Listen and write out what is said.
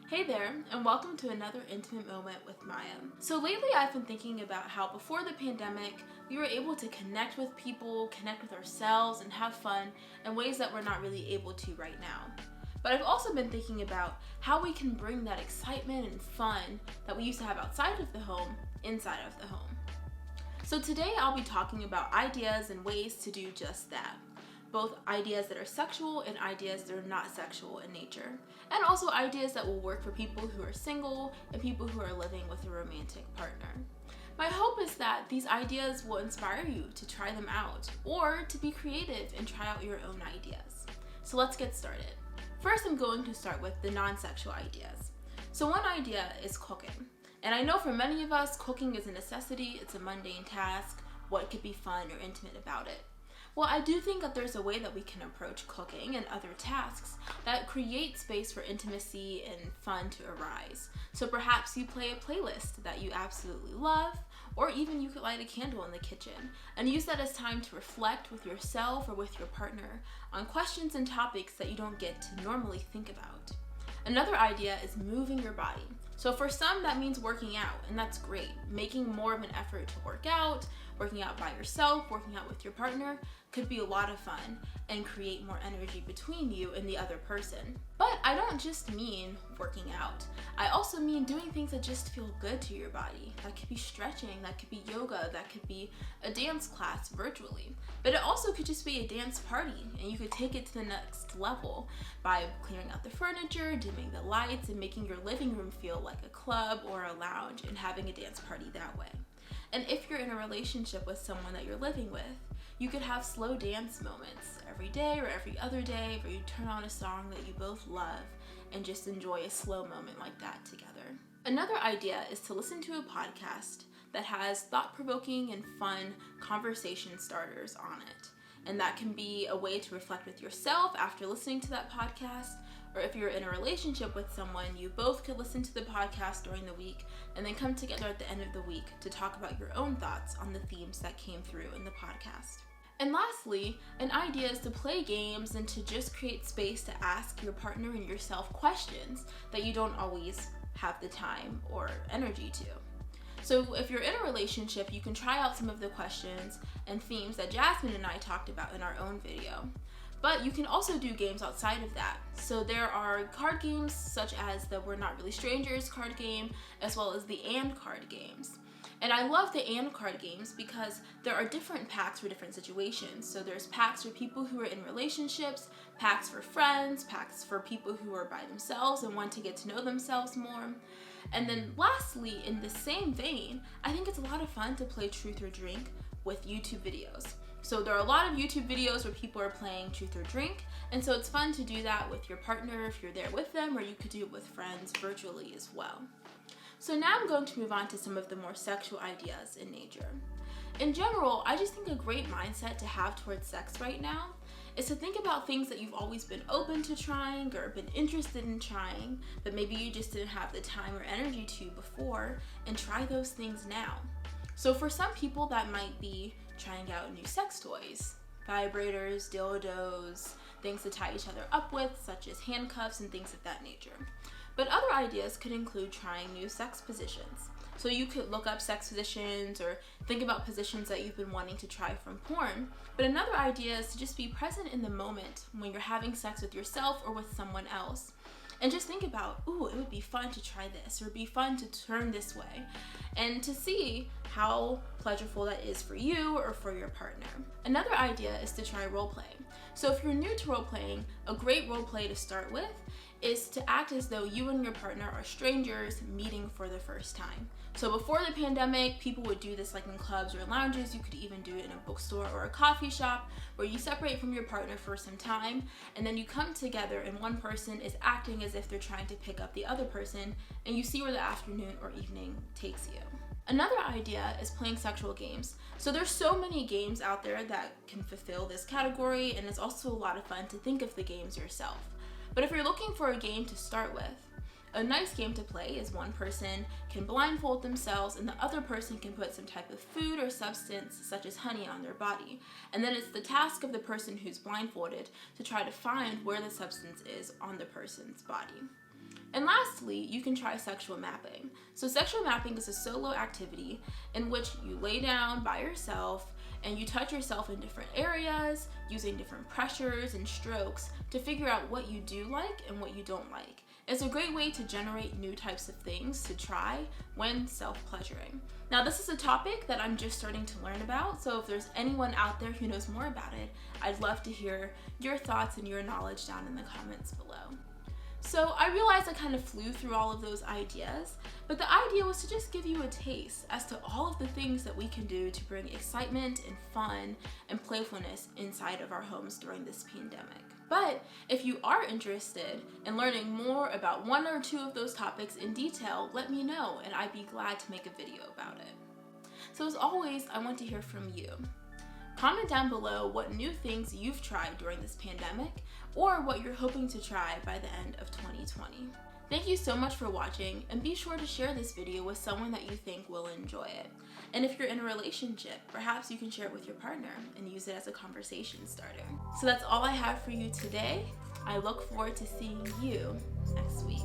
Hey there, and welcome to another intimate moment with Maya. So lately I've been thinking about how before the pandemic, we were able to connect with people, connect with ourselves, and have fun in ways that we're not really able to right now. But I've also been thinking about how we can bring that excitement and fun that we used to have outside of the home, inside of the home. So today I'll be talking about ideas and ways to do just that. Both ideas that are sexual and ideas that are not sexual in nature. And also ideas that will work for people who are single and people who are living with a romantic partner. My hope is that these ideas will inspire you to try them out or to be creative and try out your own ideas. So let's get started. First, I'm going to start with the non-sexual ideas. So one idea is cooking. And I know for many of us, cooking is a necessity, it's a mundane task. What could be fun or intimate about it? Well, I do think that there's a way that we can approach cooking and other tasks that create space for intimacy and fun to arise. So perhaps you play a playlist that you absolutely love, or even you could light a candle in the kitchen and use that as time to reflect with yourself or with your partner on questions and topics that you don't get to normally think about. Another idea is moving your body. So for some, that means working out, and that's great. Making more of an effort to work out, working out by yourself, working out with your partner could be a lot of fun and create more energy between you and the other person. But I don't just mean working out. I also mean doing things that just feel good to your body. That could be stretching, that could be yoga, that could be a dance class virtually. But it also could just be a dance party, and you could take it to the next level by clearing out the furniture, dimming the lights, and making your living room feel like a club or a lounge and having a dance party that way. And if you're in a relationship with someone that you're living with, you could have slow dance moments every day or every other day where you turn on a song that you both love and just enjoy a slow moment like that together. Another idea is to listen to a podcast that has thought-provoking and fun conversation starters on it. And that can be a way to reflect with yourself after listening to that podcast, or if you're in a relationship with someone, you both could listen to the podcast during the week and then come together at the end of the week to talk about your own thoughts on the themes that came through in the podcast. And lastly, an idea is to play games and to just create space to ask your partner and yourself questions that you don't always have the time or energy to. So if you're in a relationship, you can try out some of the questions and themes that Jasmine and I talked about in our own video. But you can also do games outside of that. So there are card games such as the We're Not Really Strangers card game, as well as the And card games. And I love the And card games because there are different packs for different situations. So there's packs for people who are in relationships, packs for friends, packs for people who are by themselves and want to get to know themselves more. And then lastly, in the same vein, I think it's a lot of fun to play Truth or Drink with YouTube videos. So there are a lot of YouTube videos where people are playing Truth or Drink, and so it's fun to do that with your partner if you're there with them, or you could do it with friends virtually as well. So now I'm going to move on to some of the more sexual ideas in nature. In general, I just think a great mindset to have towards sex right now is to think about things that you've always been open to trying or been interested in trying, but maybe you just didn't have the time or energy to before, and try those things now. So for some people that might be trying out new sex toys, vibrators, dildos, things to tie each other up with, such as handcuffs and things of that nature. But other ideas could include trying new sex positions. So you could look up sex positions or think about positions that you've been wanting to try from porn. But another idea is to just be present in the moment when you're having sex with yourself or with someone else. And just think about, ooh, it would be fun to try this, or it'd be fun to turn this way, and to see how pleasurable that is for you or for your partner. Another idea is to try roleplay. So if you're new to roleplaying, a great roleplay to start with is to act as though you and your partner are strangers meeting for the first time. So before the pandemic, people would do this like in clubs or lounges. You could even do it in a bookstore or a coffee shop where you separate from your partner for some time and then you come together and one person is acting as if they're trying to pick up the other person and you see where the afternoon or evening takes you. Another idea is playing sexual games. So there's so many games out there that can fulfill this category, and it's also a lot of fun to think of the games yourself. But if you're looking for a game to start with, a nice game to play is one person can blindfold themselves and the other person can put some type of food or substance such as honey on their body. And then it's the task of the person who's blindfolded to try to find where the substance is on the person's body. And lastly, you can try sexual mapping. So sexual mapping is a solo activity in which you lay down by yourself and you touch yourself in different areas using different pressures and strokes to figure out what you do like and what you don't like. It's a great way to generate new types of things to try when self-pleasuring. Now, this is a topic that I'm just starting to learn about, so if there's anyone out there who knows more about it, I'd love to hear your thoughts and your knowledge down in the comments below. So I realized I kind of flew through all of those ideas, but the idea was to just give you a taste as to all of the things that we can do to bring excitement and fun and playfulness inside of our homes during this pandemic. But if you are interested in learning more about one or two of those topics in detail, let me know and I'd be glad to make a video about it. So as always, I want to hear from you. Comment down below what new things you've tried during this pandemic or what you're hoping to try by the end of 2020. Thank you so much for watching, and be sure to share this video with someone that you think will enjoy it. And if you're in a relationship, perhaps you can share it with your partner and use it as a conversation starter. So that's all I have for you today. I look forward to seeing you next week.